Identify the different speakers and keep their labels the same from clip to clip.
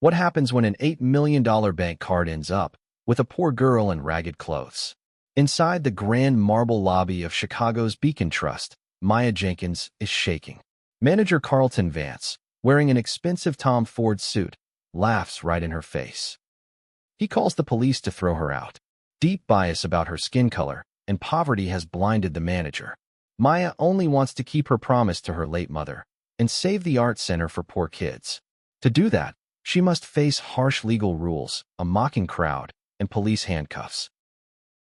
Speaker 1: What happens when an $8 million bank card ends up with a poor girl in ragged clothes? Inside the grand marble lobby of Chicago's Beacon Trust, Maya Jenkins is shaking. Manager Carlton Vance, wearing an expensive Tom Ford suit, laughs right in her face. He calls the police to throw her out. Deep bias about her skin color and poverty has blinded the manager. Maya only wants to keep her promise to her late mother and save the art center for poor kids. To do that, she must face harsh legal rules, a mocking crowd, and police handcuffs.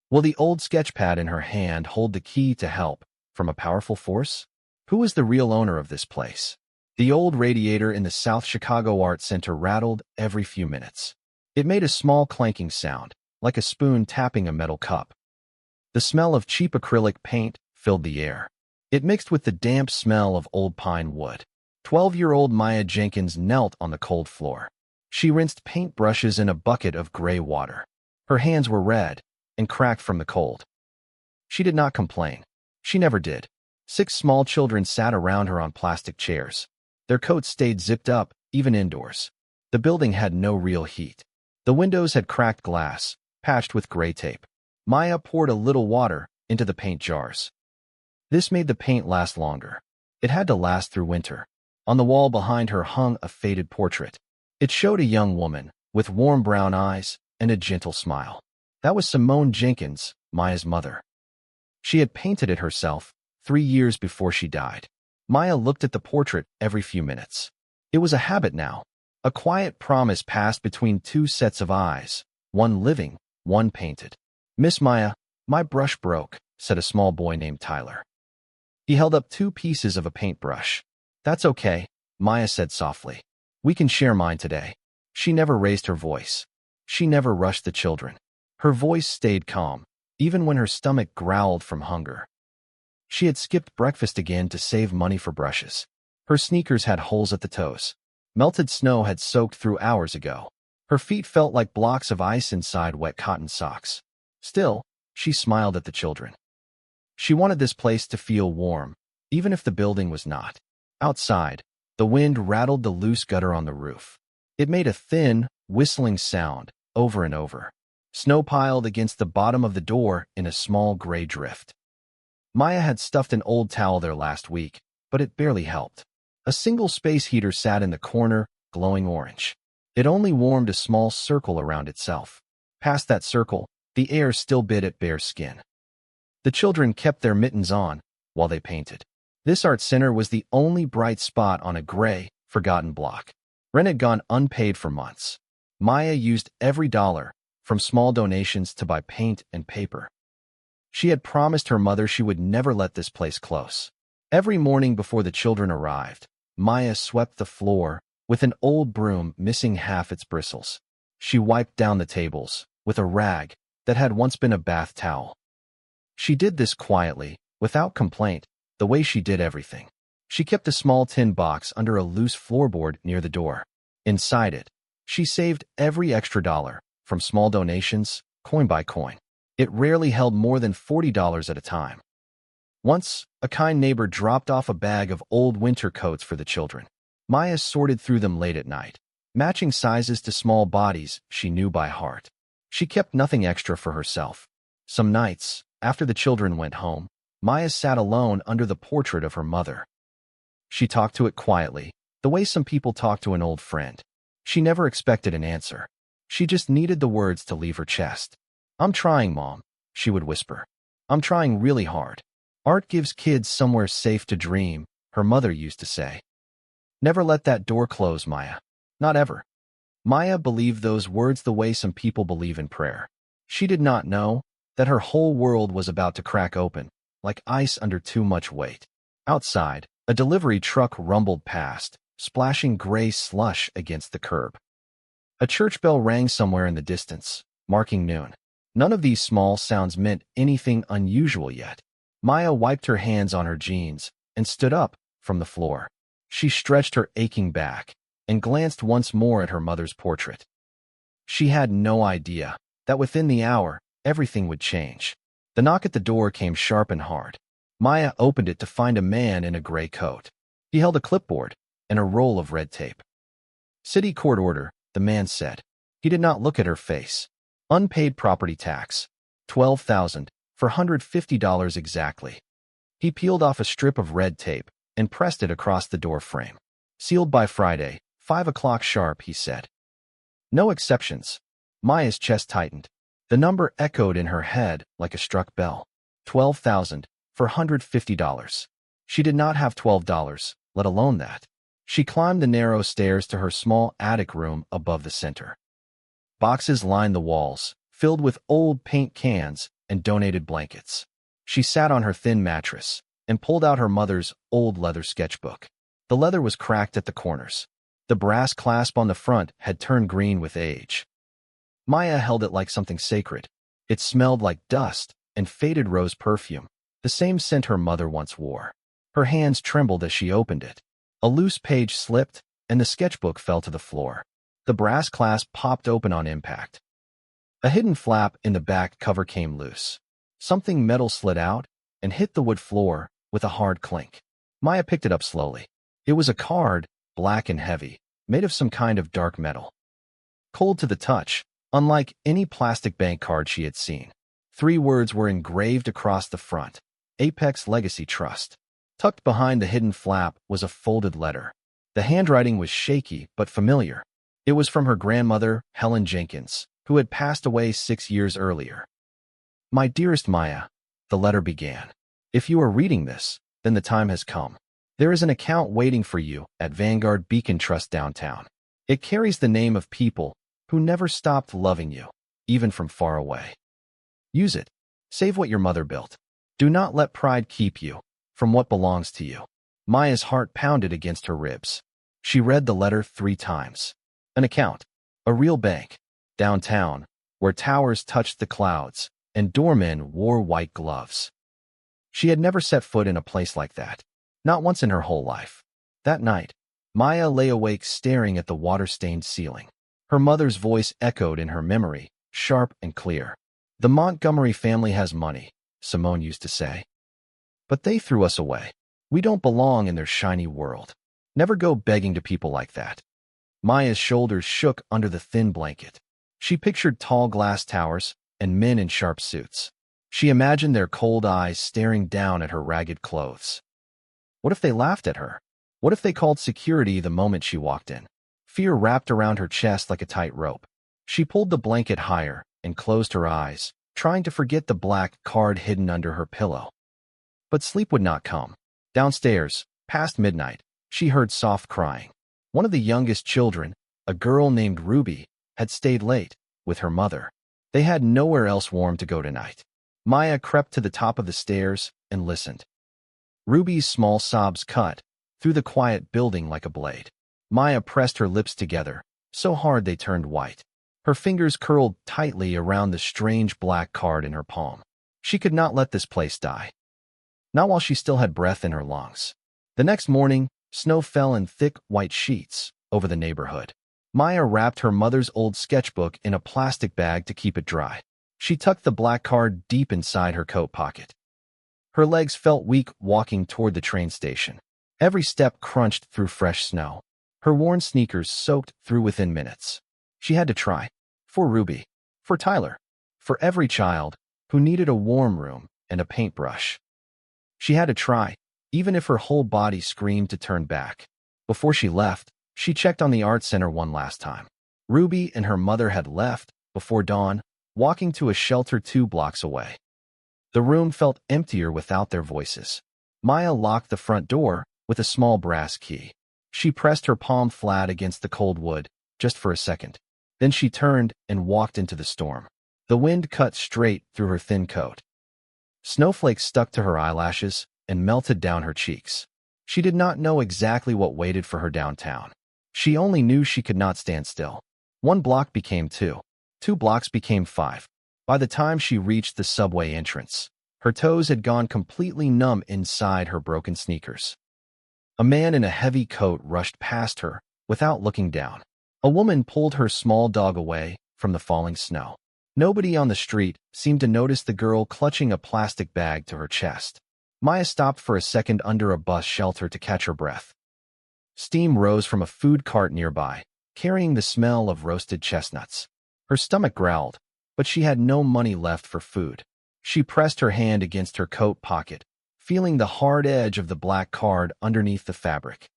Speaker 1: Will the old sketchpad in her hand hold the key to help from a powerful force? Who is the real owner of this place? The old radiator in the South Chicago Art Center rattled every few minutes. It made a small clanking sound, like a spoon tapping a metal cup. The smell of cheap acrylic paint filled the air. It mixed with the damp smell of old pine wood. 12-year-old Maya Jenkins knelt on the cold floor. She rinsed paintbrushes in a bucket of gray water. Her hands were red and cracked from the cold. She did not complain. She never did. 6 small children sat around her on plastic chairs. Their coats stayed zipped up, even indoors. The building had no real heat. The windows had cracked glass, patched with gray tape. Maya poured a little water into the paint jars. This made the paint last longer. It had to last through winter. On the wall behind her hung a faded portrait. It showed a young woman with warm brown eyes and a gentle smile. That was Simone Jenkins, Maya's mother. She had painted it herself 3 years before she died. Maya looked at the portrait every few minutes. It was a habit now, a quiet promise passed between 2 sets of eyes, one living, one painted. "Miss Maya, my brush broke," said a small boy named Tyler. He held up 2 pieces of a paintbrush. "That's okay," Maya said softly. "We can share mine today." She never raised her voice. She never rushed the children. Her voice stayed calm, even when her stomach growled from hunger. She had skipped breakfast again to save money for brushes. Her sneakers had holes at the toes. Melted snow had soaked through hours ago. Her feet felt like blocks of ice inside wet cotton socks. Still, she smiled at the children. She wanted this place to feel warm, even if the building was not. Outside, the wind rattled the loose gutter on the roof. It made a thin, whistling sound over and over. Snow piled against the bottom of the door in a small gray drift. Maya had stuffed an old towel there last week, but it barely helped. A single space heater sat in the corner, glowing orange. It only warmed a small circle around itself. Past that circle, the air still bit at bare skin. The children kept their mittens on while they painted. This art center was the only bright spot on a gray, forgotten block. Rent had gone unpaid for months. Maya used every dollar, from small donations to buy paint and paper. She had promised her mother she would never let this place close. Every morning before the children arrived, Maya swept the floor with an old broom missing half its bristles. She wiped down the tables with a rag that had once been a bath towel. She did this quietly, without complaint, the way she did everything. She kept a small tin box under a loose floorboard near the door. Inside it, she saved every extra dollar, from small donations, coin by coin. It rarely held more than $40 at a time. Once, a kind neighbor dropped off a bag of old winter coats for the children. Maya sorted through them late at night, matching sizes to small bodies she knew by heart. She kept nothing extra for herself. Some nights, after the children went home, Maya sat alone under the portrait of her mother. She talked to it quietly, the way some people talk to an old friend. She never expected an answer. She just needed the words to leave her chest. "I'm trying, Mom," she would whisper. "I'm trying really hard. Art gives kids somewhere safe to dream," her mother used to say. Never let that door close, Maya. Not ever. Maya believed those words the way some people believe in prayer. She did not know that her whole world was about to crack open, like ice under too much weight. Outside, a delivery truck rumbled past, splashing gray slush against the curb. A church bell rang somewhere in the distance, marking noon. None of these small sounds meant anything unusual yet. Maya wiped her hands on her jeans and stood up from the floor. She stretched her aching back and glanced once more at her mother's portrait. She had no idea that within the hour, everything would change. The knock at the door came sharp and hard. Maya opened it to find a man in a gray coat. He held a clipboard and a roll of red tape. "City court order," the man said. He did not look at her face. Unpaid property tax. $12,000 for $150 exactly. He peeled off a strip of red tape and pressed it across the door frame. Sealed by Friday, 5 o'clock sharp, he said. No exceptions. Maya's chest tightened. The number echoed in her head like a struck bell. $12,000 for $150. She did not have $12, let alone that. She climbed the narrow stairs to her small attic room above the center. Boxes lined the walls, filled with old paint cans and donated blankets. She sat on her thin mattress and pulled out her mother's old leather sketchbook. The leather was cracked at the corners. The brass clasp on the front had turned green with age. Maya held it like something sacred. It smelled like dust and faded rose perfume, the same scent her mother once wore. Her hands trembled as she opened it. A loose page slipped, and the sketchbook fell to the floor. The brass clasp popped open on impact. A hidden flap in the back cover came loose. Something metal slid out and hit the wood floor with a hard clink. Maya picked it up slowly. It was a card, black and heavy, made of some kind of dark metal. Cold to the touch, unlike any plastic bank card she had seen. 3 words were engraved across the front: Apex Legacy Trust. Tucked behind the hidden flap was a folded letter. The handwriting was shaky but familiar. It was from her grandmother, Helen Jenkins, who had passed away 6 years earlier. My dearest Maya, the letter began. If you are reading this, then the time has come. There is an account waiting for you at Vanguard Beacon Trust downtown. It carries the name of people who never stopped loving you, even from far away. Use it. Save what your mother built. Do not let pride keep you from what belongs to you. Maya's heart pounded against her ribs. She read the letter 3 times. An account. A real bank. Downtown, where towers touched the clouds and doormen wore white gloves. She had never set foot in a place like that. Not once in her whole life. That night, Maya lay awake staring at the water-stained ceiling. Her mother's voice echoed in her memory, sharp and clear. The Montgomery family has money, Simone used to say. But they threw us away. We don't belong in their shiny world. Never go begging to people like that. Maya's shoulders shook under the thin blanket. She pictured tall glass towers and men in sharp suits. She imagined their cold eyes staring down at her ragged clothes. What if they laughed at her? What if they called security the moment she walked in? Fear wrapped around her chest like a tight rope. She pulled the blanket higher and closed her eyes, trying to forget the black card hidden under her pillow. But sleep would not come. Downstairs, past midnight, she heard soft crying. One of the youngest children, a girl named Ruby, had stayed late with her mother. They had nowhere else warm to go tonight. Maya crept to the top of the stairs and listened. Ruby's small sobs cut through the quiet building like a blade. Maya pressed her lips together, so hard they turned white. Her fingers curled tightly around the strange black card in her palm. She could not let this place die. Not while she still had breath in her lungs. The next morning, snow fell in thick white sheets over the neighborhood. Maya wrapped her mother's old sketchbook in a plastic bag to keep it dry. She tucked the black card deep inside her coat pocket. Her legs felt weak walking toward the train station. Every step crunched through fresh snow. Her worn sneakers soaked through within minutes. She had to try. For Ruby. For Tyler. For every child who needed a warm room and a paintbrush. She had to try, even if her whole body screamed to turn back. Before she left, she checked on the art center one last time. Ruby and her mother had left before dawn, walking to a shelter 2 blocks away. The room felt emptier without their voices. Maya locked the front door with a small brass key. She pressed her palm flat against the cold wood, just for a second. Then she turned and walked into the storm. The wind cut straight through her thin coat. Snowflakes stuck to her eyelashes and melted down her cheeks. She did not know exactly what waited for her downtown. She only knew she could not stand still. 1 block became 2. 2 blocks became 5. By the time she reached the subway entrance, her toes had gone completely numb inside her broken sneakers. A man in a heavy coat rushed past her without looking down. A woman pulled her small dog away from the falling snow. Nobody on the street seemed to notice the girl clutching a plastic bag to her chest. Maya stopped for a second under a bus shelter to catch her breath. Steam rose from a food cart nearby, carrying the smell of roasted chestnuts. Her stomach growled, but she had no money left for food. She pressed her hand against her coat pocket, feeling the hard edge of the black card underneath the fabric.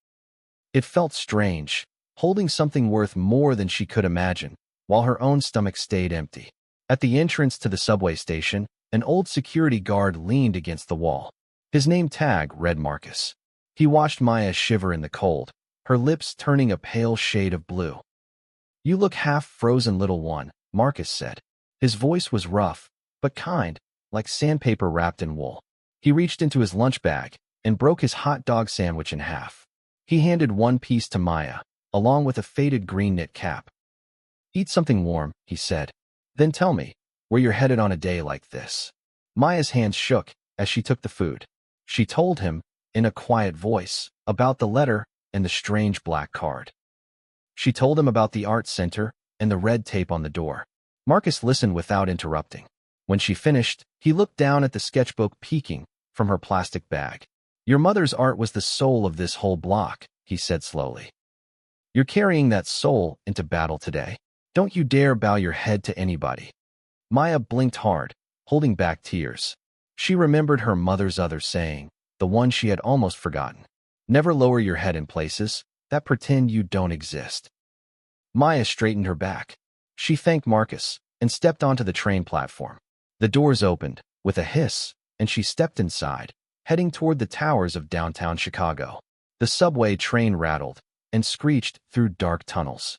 Speaker 1: It felt strange, holding something worth more than she could imagine, while her own stomach stayed empty. At the entrance to the subway station, an old security guard leaned against the wall. His name tag read Marcus. He watched Maya shiver in the cold, her lips turning a pale shade of blue. "You look half-frozen, little one," Marcus said. His voice was rough, but kind, like sandpaper wrapped in wool. He reached into his lunch bag and broke his hot dog sandwich in half. He handed one piece to Maya, along with a faded green knit cap. "Eat something warm," he said. "Then tell me where you're headed on a day like this." Maya's hands shook as she took the food. She told him, in a quiet voice, about the letter and the strange black card. She told him about the art center and the red tape on the door. Marcus listened without interrupting. When she finished, he looked down at the sketchbook peeking from her plastic bag. "Your mother's art was the soul of this whole block," he said slowly. "You're carrying that soul into battle today. Don't you dare bow your head to anybody." Maya blinked hard, holding back tears. She remembered her mother's other saying, the one she had almost forgotten. "Never lower your head in places that pretend you don't exist." Maya straightened her back. She thanked Marcus and stepped onto the train platform. The doors opened with a hiss, and she stepped inside, heading toward the towers of downtown Chicago. The subway train rattled and screeched through dark tunnels.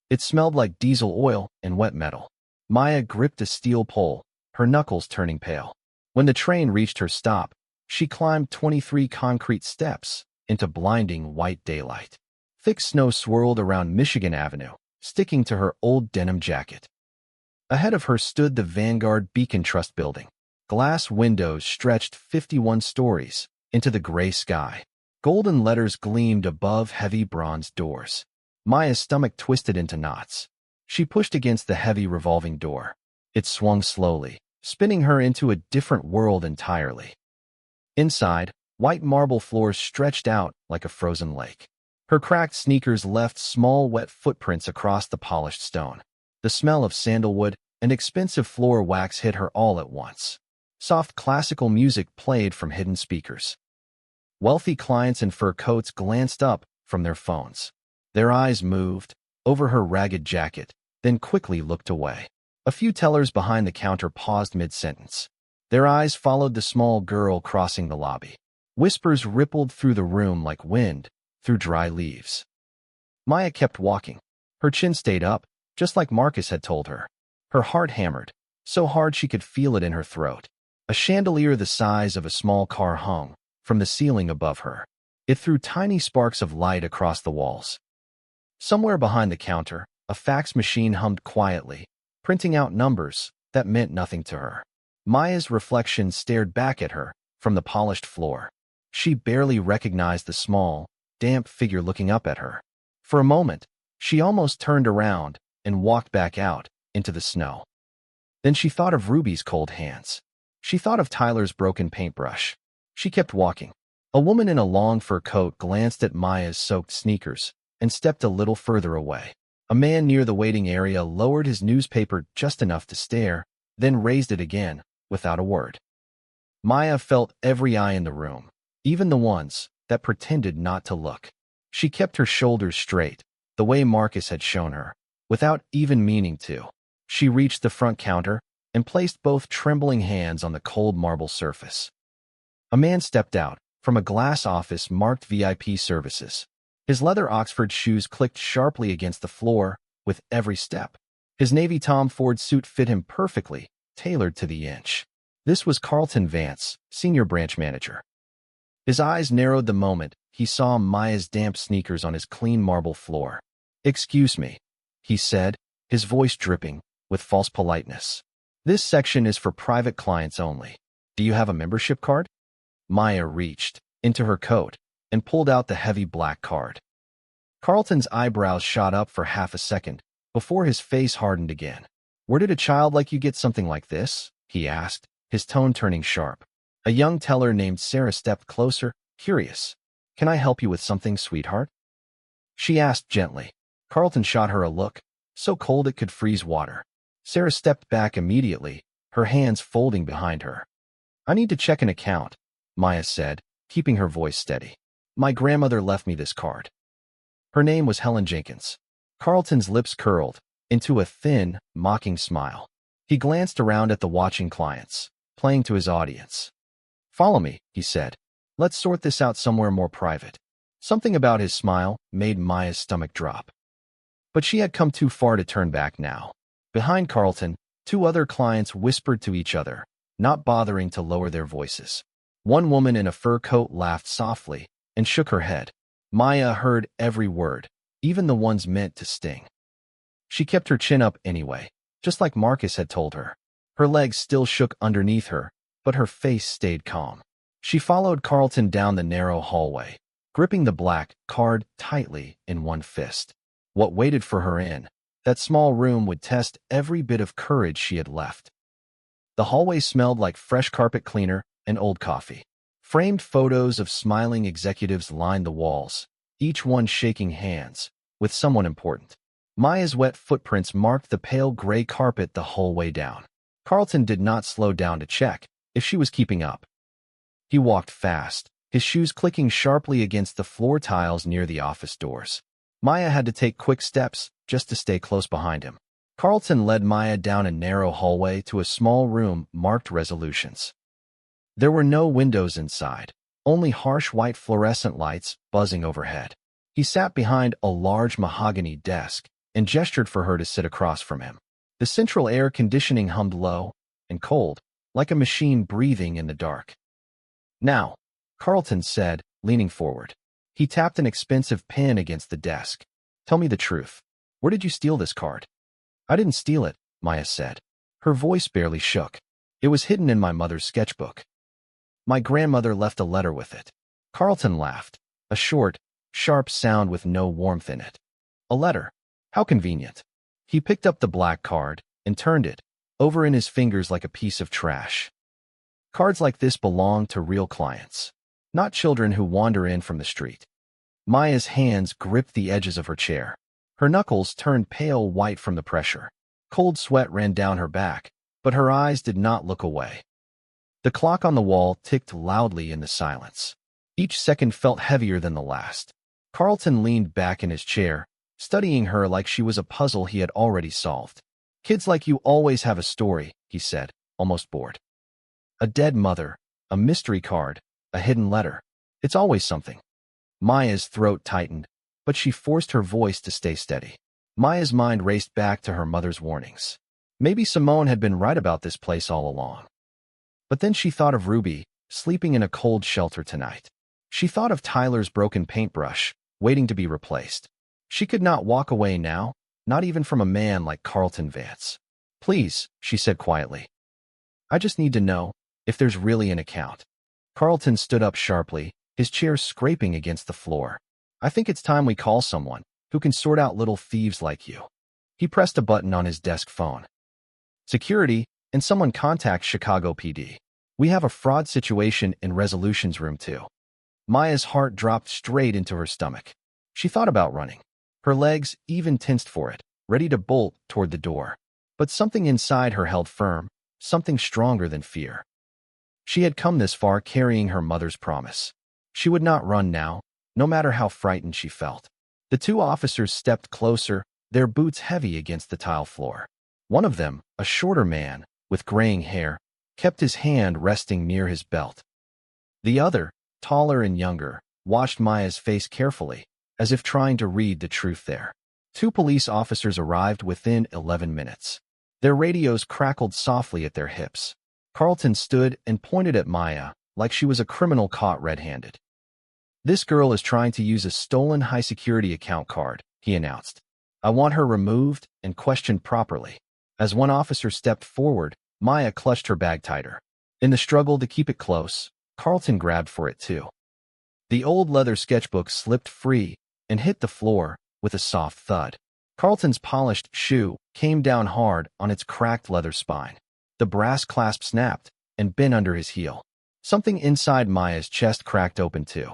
Speaker 1: It smelled like diesel oil and wet metal. Maya gripped a steel pole, her knuckles turning pale. When the train reached her stop, she climbed 23 concrete steps into blinding white daylight. Thick snow swirled around Michigan Avenue, sticking to her old denim jacket. Ahead of her stood the Vanguard Beacon Trust building. Glass windows stretched 51 stories into the gray sky. Golden letters gleamed above heavy bronze doors. Maya's stomach twisted into knots. She pushed against the heavy revolving door. It swung slowly, spinning her into a different world entirely. Inside, white marble floors stretched out like a frozen lake. Her cracked sneakers left small wet footprints across the polished stone. The smell of sandalwood and expensive floor wax hit her all at once. Soft classical music played from hidden speakers. Wealthy clients in fur coats glanced up from their phones. Their eyes moved over her ragged jacket, then quickly looked away. A few tellers behind the counter paused mid-sentence. Their eyes followed the small girl crossing the lobby. Whispers rippled through the room like wind through dry leaves. Maya kept walking. Her chin stayed up, just like Marcus had told her. Her heart hammered, so hard she could feel it in her throat. A chandelier the size of a small car hung from the ceiling above her. It threw tiny sparks of light across the walls. Somewhere behind the counter, a fax machine hummed quietly, printing out numbers that meant nothing to her. Maya's reflection stared back at her from the polished floor. She barely recognized the small, damp figure looking up at her. For a moment, she almost turned around and walked back out into the snow. Then she thought of Ruby's cold hands. She thought of Tyler's broken paintbrush. She kept walking. A woman in a long fur coat glanced at Maya's soaked sneakers and stepped a little further away. A man near the waiting area lowered his newspaper just enough to stare, then raised it again, without a word. Maya felt every eye in the room, even the ones that pretended not to look. She kept her shoulders straight, the way Marcus had shown her, without even meaning to. She reached the front counter and placed both trembling hands on the cold marble surface. A man stepped out from a glass office marked VIP services. His leather Oxford shoes clicked sharply against the floor with every step. His navy Tom Ford suit fit him perfectly, tailored to the inch. This was Carlton Vance, senior branch manager. His eyes narrowed the moment he saw Maya's damp sneakers on his clean marble floor. "Excuse me," he said, his voice dripping with false politeness. "This section is for private clients only. Do you have a membership card?" Maya reached into her coat and pulled out the heavy black card. Carlton's eyebrows shot up for half a second before his face hardened again. "Where did a child like you get something like this?" he asked, his tone turning sharp. A young teller named Sarah stepped closer, curious. "Can I help you with something, sweetheart?" she asked gently. Carlton shot her a look, so cold it could freeze water. Sarah stepped back immediately, her hands folding behind her. I need to check an account, Maya said, keeping her voice steady. My grandmother left me this card. Her name was Helen Jenkins. Carlton's lips curled into a thin, mocking smile. He glanced around at the watching clients, playing to his audience. Follow me, he said. Let's sort this out somewhere more private. Something about his smile made Maya's stomach drop. But she had come too far to turn back now. Behind Carlton, two other clients whispered to each other, not bothering to lower their voices. One woman in a fur coat laughed softly and shook her head. Maya heard every word, even the ones meant to sting. She kept her chin up anyway, just like Marcus had told her. Her legs still shook underneath her, but her face stayed calm. She followed Carlton down the narrow hallway, gripping the black card tightly in one fist. What waited for her in that small room would test every bit of courage she had left. The hallway smelled like fresh carpet cleaner and old coffee. Framed photos of smiling executives lined the walls, each one shaking hands with someone important. Maya's wet footprints marked the pale gray carpet the whole way down. Carlton did not slow down to check if she was keeping up. He walked fast, his shoes clicking sharply against the floor tiles near the office doors. Maya had to take quick steps just to stay close behind him. Carlton led Maya down a narrow hallway to a small room marked resolutions. There were no windows inside, only harsh white fluorescent lights buzzing overhead. He sat behind a large mahogany desk and gestured for her to sit across from him. The central air conditioning hummed low and cold, like a machine breathing in the dark. Now, Carlton said, leaning forward. He tapped an expensive pen against the desk. Tell me the truth. Where did you steal this card? I didn't steal it, Maya said. Her voice barely shook. It was hidden in my mother's sketchbook. My grandmother left a letter with it. Carlton laughed, a short, sharp sound with no warmth in it. A letter. How convenient. He picked up the black card and turned it over in his fingers like a piece of trash. Cards like this belong to real clients, not children who wander in from the street. Maya's hands gripped the edges of her chair. Her knuckles turned pale white from the pressure. Cold sweat ran down her back, but her eyes did not look away. The clock on the wall ticked loudly in the silence. Each second felt heavier than the last. Carlton leaned back in his chair, studying her like she was a puzzle he had already solved. Kids like you always have a story, he said, almost bored. A dead mother, a mystery card, a hidden letter. It's always something. Maya's throat tightened, but she forced her voice to stay steady. Maya's mind raced back to her mother's warnings. Maybe Simone had been right about this place all along. But then she thought of Ruby, sleeping in a cold shelter tonight. She thought of Tyler's broken paintbrush, waiting to be replaced. She could not walk away now, not even from a man like Carlton Vance. Please, she said quietly. I just need to know if there's really an account. Carlton stood up sharply, his chair scraping against the floor. I think it's time we call someone who can sort out little thieves like you. He pressed a button on his desk phone. Security, and someone contact Chicago PD. We have a fraud situation in Resolutions Room 2. Maya's heart dropped straight into her stomach. She thought about running. Her legs even tensed for it, ready to bolt toward the door. But something inside her held firm, something stronger than fear. She had come this far carrying her mother's promise. She would not run now, no matter how frightened she felt. The two officers stepped closer, their boots heavy against the tile floor. One of them, a shorter man, with graying hair, kept his hand resting near his belt. The other, taller and younger, watched Maya's face carefully, as if trying to read the truth there. Two police officers arrived within 11 minutes. Their radios crackled softly at their hips. Carlton stood and pointed at Maya like she was a criminal caught red-handed. This girl is trying to use a stolen high-security account card, he announced. I want her removed and questioned properly. As one officer stepped forward, Maya clutched her bag tighter. In the struggle to keep it close, Carlton grabbed for it too. The old leather sketchbook slipped free and hit the floor with a soft thud. Carlton's polished shoe came down hard on its cracked leather spine. The brass clasp snapped and bent under his heel. Something inside Maya's chest cracked open too.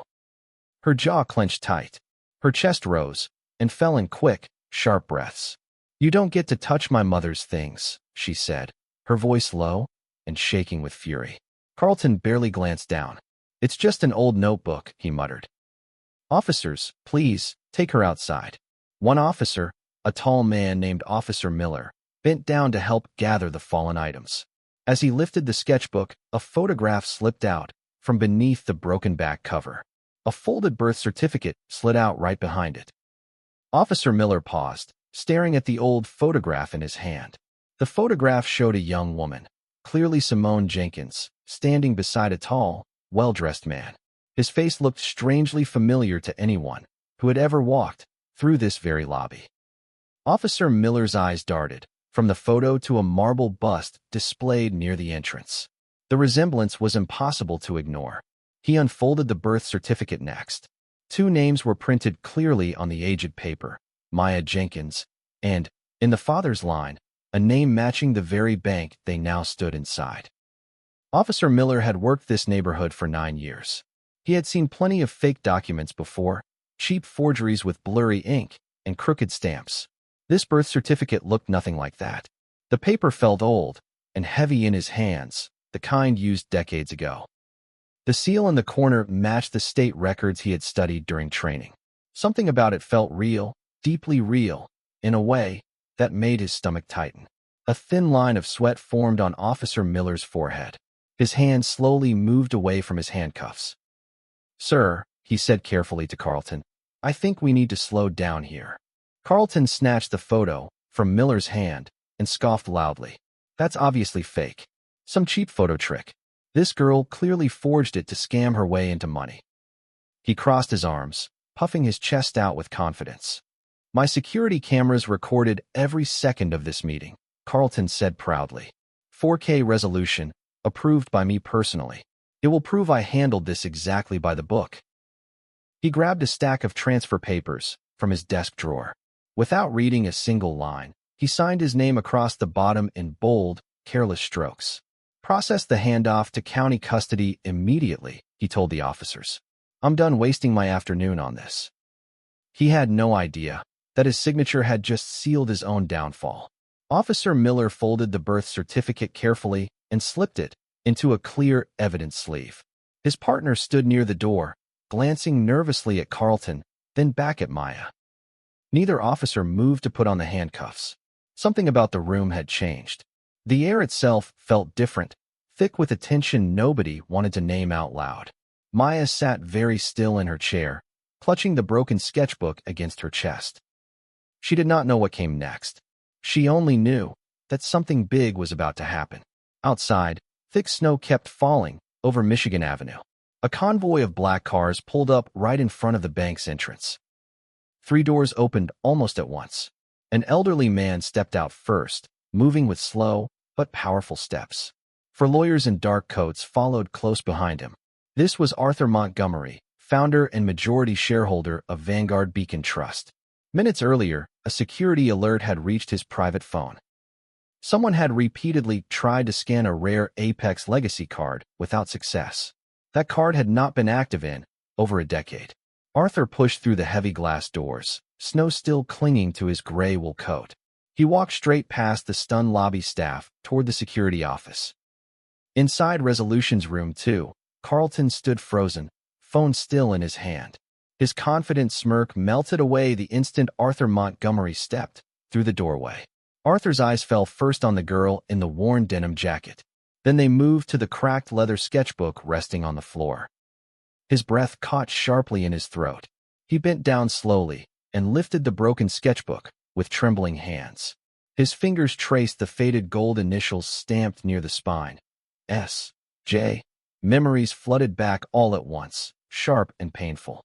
Speaker 1: Her jaw clenched tight. Her chest rose and fell in quick, sharp breaths. "You don't get to touch my mother's things," she said, her voice low and shaking with fury. Carlton barely glanced down. "It's just an old notebook," he muttered. "Officers, please, take her outside." One officer, a tall man named Officer Miller, bent down to help gather the fallen items. As he lifted the sketchbook, a photograph slipped out from beneath the broken back cover. A folded birth certificate slid out right behind it. Officer Miller paused, staring at the old photograph in his hand. The photograph showed a young woman, clearly Simone Jenkins, standing beside a tall, well-dressed man. His face looked strangely familiar to anyone who had ever walked through this very lobby. Officer Miller's eyes darted from the photo to a marble bust displayed near the entrance. The resemblance was impossible to ignore. He unfolded the birth certificate next. Two names were printed clearly on the aged paper, Maya Jenkins, and, in the father's line, a name matching the very bank they now stood inside. Officer Miller had worked this neighborhood for 9 years. He had seen plenty of fake documents before, cheap forgeries with blurry ink and crooked stamps. This birth certificate looked nothing like that. The paper felt old and heavy in his hands, the kind used decades ago. The seal in the corner matched the state records he had studied during training. Something about it felt real, deeply real, in a way that made his stomach tighten. A thin line of sweat formed on Officer Miller's forehead. His hand slowly moved away from his handcuffs. "Sir," he said carefully to Carlton, "I think we need to slow down here." Carlton snatched the photo from Miller's hand and scoffed loudly. "That's obviously fake. Some cheap photo trick. This girl clearly forged it to scam her way into money." He crossed his arms, puffing his chest out with confidence. "My security cameras recorded every second of this meeting," Carlton said proudly. "4K resolution, approved by me personally. It will prove I handled this exactly by the book." He grabbed a stack of transfer papers from his desk drawer. Without reading a single line, he signed his name across the bottom in bold, careless strokes. "Process the handoff to county custody immediately," he told the officers. "I'm done wasting my afternoon on this." He had no idea that his signature had just sealed his own downfall. Officer Miller folded the birth certificate carefully and slipped it into a clear evidence sleeve. His partner stood near the door, glancing nervously at Carlton, then back at Maya. Neither officer moved to put on the handcuffs. Something about the room had changed. The air itself felt different, thick with a tension nobody wanted to name out loud. Maya sat very still in her chair, clutching the broken sketchbook against her chest. She did not know what came next. She only knew that something big was about to happen. Outside, thick snow kept falling over Michigan Avenue. A convoy of black cars pulled up right in front of the bank's entrance. 3 doors opened almost at once. An elderly man stepped out first, moving with slow but powerful steps. 4 lawyers in dark coats followed close behind him. This was Arthur Montgomery, founder and majority shareholder of Vanguard Beacon Trust. Minutes earlier, a security alert had reached his private phone. Someone had repeatedly tried to scan a rare Apex Legacy card without success. That card had not been active in over a decade. Arthur pushed through the heavy glass doors, snow still clinging to his gray wool coat. He walked straight past the stunned lobby staff toward the security office. Inside Resolution's room 2, Carlton stood frozen, phone still in his hand. His confident smirk melted away the instant Arthur Montgomery stepped through the doorway. Arthur's eyes fell first on the girl in the worn denim jacket. Then they moved to the cracked leather sketchbook resting on the floor. His breath caught sharply in his throat. He bent down slowly and lifted the broken sketchbook with trembling hands. His fingers traced the faded gold initials stamped near the spine. S.J. Memories flooded back all at once, sharp and painful.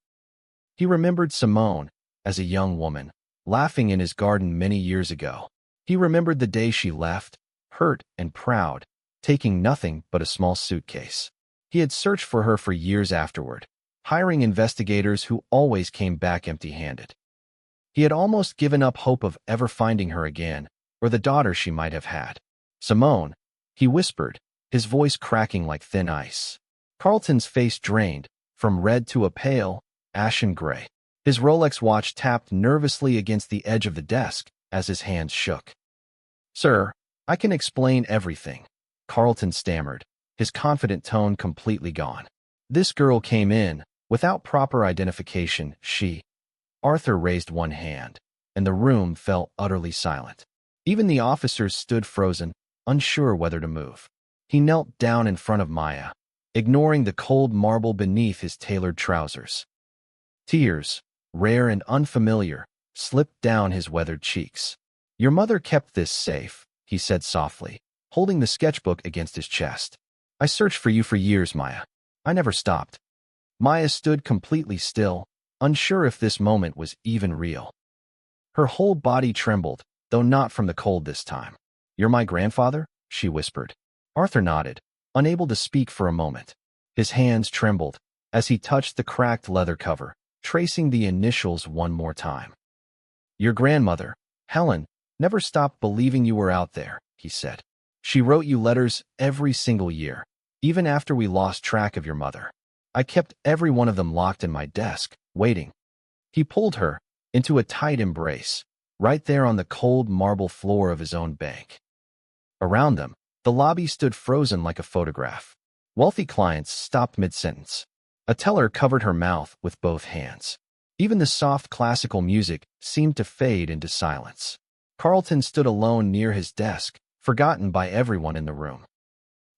Speaker 1: He remembered Simone as a young woman, laughing in his garden many years ago. He remembered the day she left, hurt and proud, taking nothing but a small suitcase. He had searched for her for years afterward, hiring investigators who always came back empty-handed. He had almost given up hope of ever finding her again, or the daughter she might have had. "Simone," he whispered, his voice cracking like thin ice. Carlton's face drained, from red to a pale, ashen gray. His Rolex watch tapped nervously against the edge of the desk as his hands shook. "Sir, I can explain everything," Carlton stammered, his confident tone completely gone. "This girl came in without proper identification. Arthur raised one hand, and the room fell utterly silent. Even the officers stood frozen, unsure whether to move. He knelt down in front of Maya, ignoring the cold marble beneath his tailored trousers. Tears, rare and unfamiliar, slipped down his weathered cheeks. "Your mother kept this safe," he said softly, holding the sketchbook against his chest. "I searched for you for years, Maya. I never stopped." Maya stood completely still, unsure if this moment was even real. Her whole body trembled, though not from the cold this time. "You're my grandfather?" she whispered. Arthur nodded, unable to speak for a moment. His hands trembled as he touched the cracked leather cover, tracing the initials one more time. "Your grandmother, Helen, never stopped believing you were out there," he said. "She wrote you letters every single year, even after we lost track of your mother. I kept every one of them locked in my desk, waiting." He pulled her into a tight embrace, right there on the cold marble floor of his own bank. Around them, the lobby stood frozen like a photograph. Wealthy clients stopped mid-sentence. A teller covered her mouth with both hands. Even the soft classical music seemed to fade into silence. Carlton stood alone near his desk, forgotten by everyone in the room.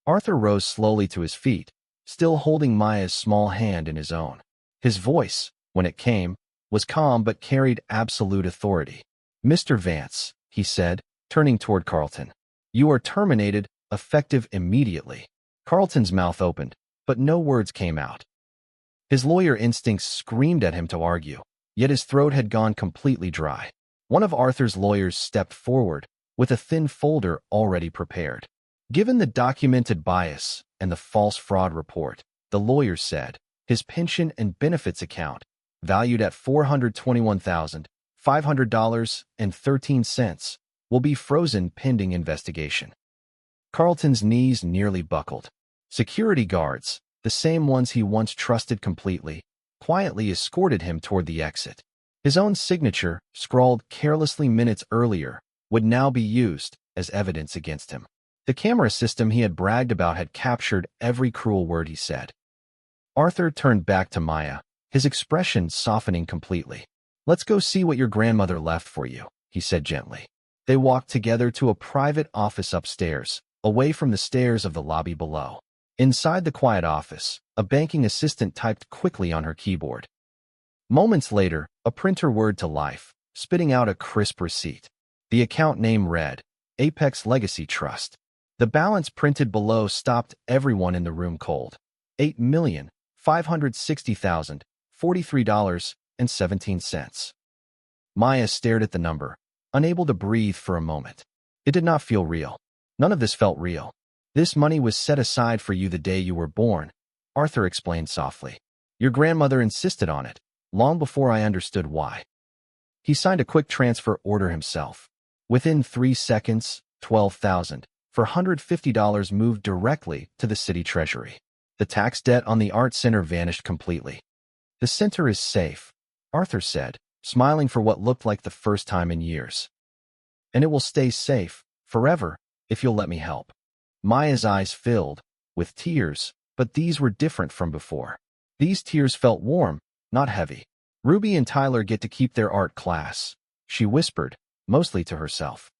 Speaker 1: Arthur rose slowly to his feet, still holding Maya's small hand in his own. His voice, when it came, was calm but carried absolute authority. "Mr. Vance," he said, turning toward Carlton, "you are terminated, effective immediately." Carlton's mouth opened, but no words came out. His lawyer instincts screamed at him to argue, yet his throat had gone completely dry. One of Arthur's lawyers stepped forward, with a thin folder already prepared. "Given the documented bias and the false fraud report," the lawyer said, "his pension and benefits account, valued at $421,500.13, will be frozen pending investigation." Carlton's knees nearly buckled. Security guards, the same ones he once trusted completely, quietly escorted him toward the exit. His own signature, scrawled carelessly minutes earlier, would now be used as evidence against him. The camera system he had bragged about had captured every cruel word he said. Arthur turned back to Maya, his expression softening completely. "Let's go see what your grandmother left for you," he said gently. They walked together to a private office upstairs, away from the stairs of the lobby below. Inside the quiet office, a banking assistant typed quickly on her keyboard. Moments later, a printer whirred to life, spitting out a crisp receipt. The account name read, Apex Legacy Trust. The balance printed below stopped everyone in the room cold. $8,560,043.17. Maya stared at the number, unable to breathe for a moment. It did not feel real. None of this felt real. "This money was set aside for you the day you were born," Arthur explained softly. "Your grandmother insisted on it, long before I understood why." He signed a quick transfer order himself. Within 3 seconds, $12,450 moved directly to the city treasury. The tax debt on the art center vanished completely. "The center is safe," Arthur said, smiling for what looked like the first time in years. "And it will stay safe, forever, if you'll let me help." Maya's eyes filled with tears, but these were different from before. These tears felt warm, not heavy. "Ruby and Tyler get to keep their art class," she whispered, mostly to herself.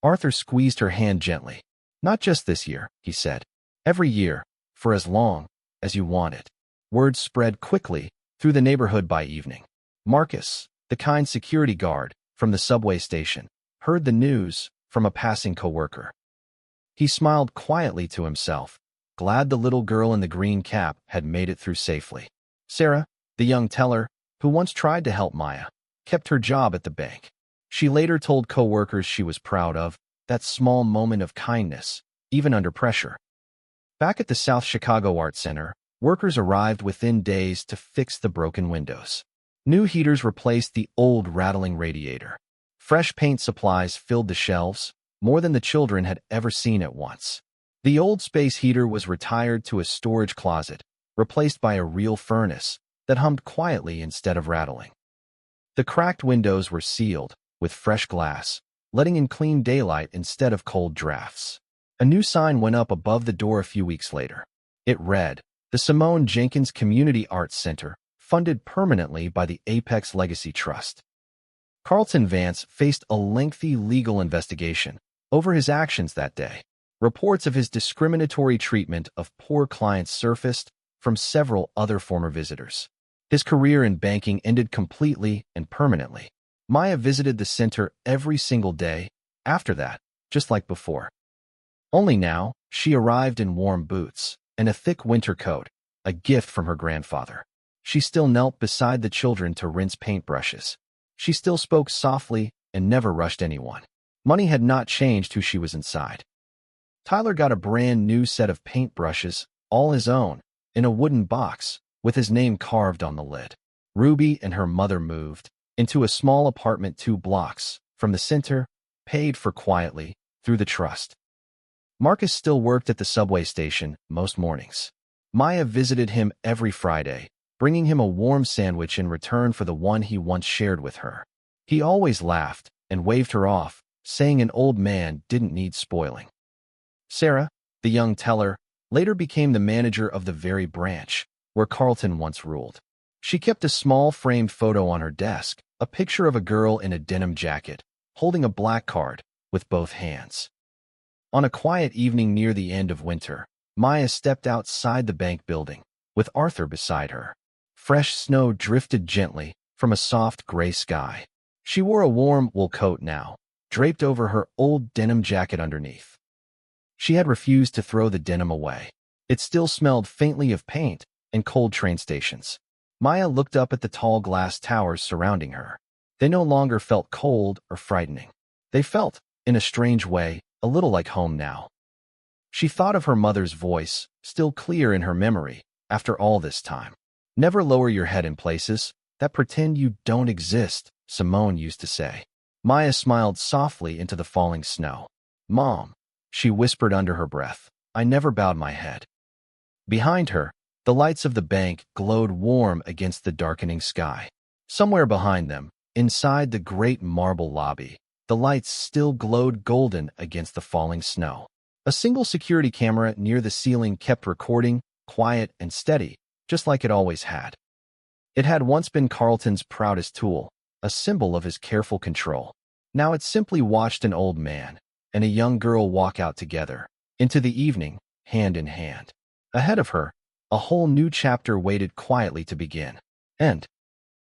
Speaker 1: Arthur squeezed her hand gently. "Not just this year," he said. "Every year, for as long as you want it." Word spread quickly through the neighborhood by evening. Marcus, the kind security guard from the subway station, heard the news from a passing coworker. He smiled quietly to himself, glad the little girl in the green cap had made it through safely. Sarah, the young teller, who once tried to help Maya, kept her job at the bank. She later told coworkers she was proud of that small moment of kindness, even under pressure. Back at the South Chicago Art Center, workers arrived within days to fix the broken windows. New heaters replaced the old rattling radiator. Fresh paint supplies filled the shelves, more than the children had ever seen at once. The old space heater was retired to a storage closet, replaced by a real furnace that hummed quietly instead of rattling. The cracked windows were sealed with fresh glass, letting in clean daylight instead of cold drafts. A new sign went up above the door a few weeks later. It read, "The Simone Jenkins Community Arts Center, funded permanently by the Apex Legacy Trust." Carlton Vance faced a lengthy legal investigation over his actions that day. Reports of his discriminatory treatment of poor clients surfaced from several other former visitors. His career in banking ended completely and permanently. Maya visited the center every single day after that, just like before. Only now, she arrived in warm boots and a thick winter coat, a gift from her grandfather. She still knelt beside the children to rinse paintbrushes. She still spoke softly and never rushed anyone. Money had not changed who she was inside. Tyler got a brand new set of paintbrushes, all his own, in a wooden box, with his name carved on the lid. Ruby and her mother moved into a small apartment 2 blocks from the center, paid for quietly through the trust. Marcus still worked at the subway station most mornings. Maya visited him every Friday, bringing him a warm sandwich in return for the one he once shared with her. He always laughed and waved her off, saying an old man didn't need spoiling. Sarah, the young teller, later became the manager of the very branch where Carlton once ruled. She kept a small framed photo on her desk, a picture of a girl in a denim jacket, holding a black card with both hands. On a quiet evening near the end of winter, Maya stepped outside the bank building, with Arthur beside her. Fresh snow drifted gently from a soft gray sky. She wore a warm wool coat now, draped over her old denim jacket underneath. She had refused to throw the denim away. It still smelled faintly of paint and cold train stations. Maya looked up at the tall glass towers surrounding her. They no longer felt cold or frightening. They felt, in a strange way, a little like home now. She thought of her mother's voice, still clear in her memory, after all this time. "Never lower your head in places that pretend you don't exist," Simone used to say. Maya smiled softly into the falling snow. "Mom," she whispered under her breath, "I never bowed my head." Behind her, the lights of the bank glowed warm against the darkening sky. Somewhere behind them, inside the great marble lobby, the lights still glowed golden against the falling snow. A single security camera near the ceiling kept recording, quiet and steady, just like it always had. It had once been Carlton's proudest tool, a symbol of his careful control. Now it simply watched an old man and a young girl walk out together, into the evening, hand in hand. Ahead of her, a whole new chapter waited quietly to begin. End.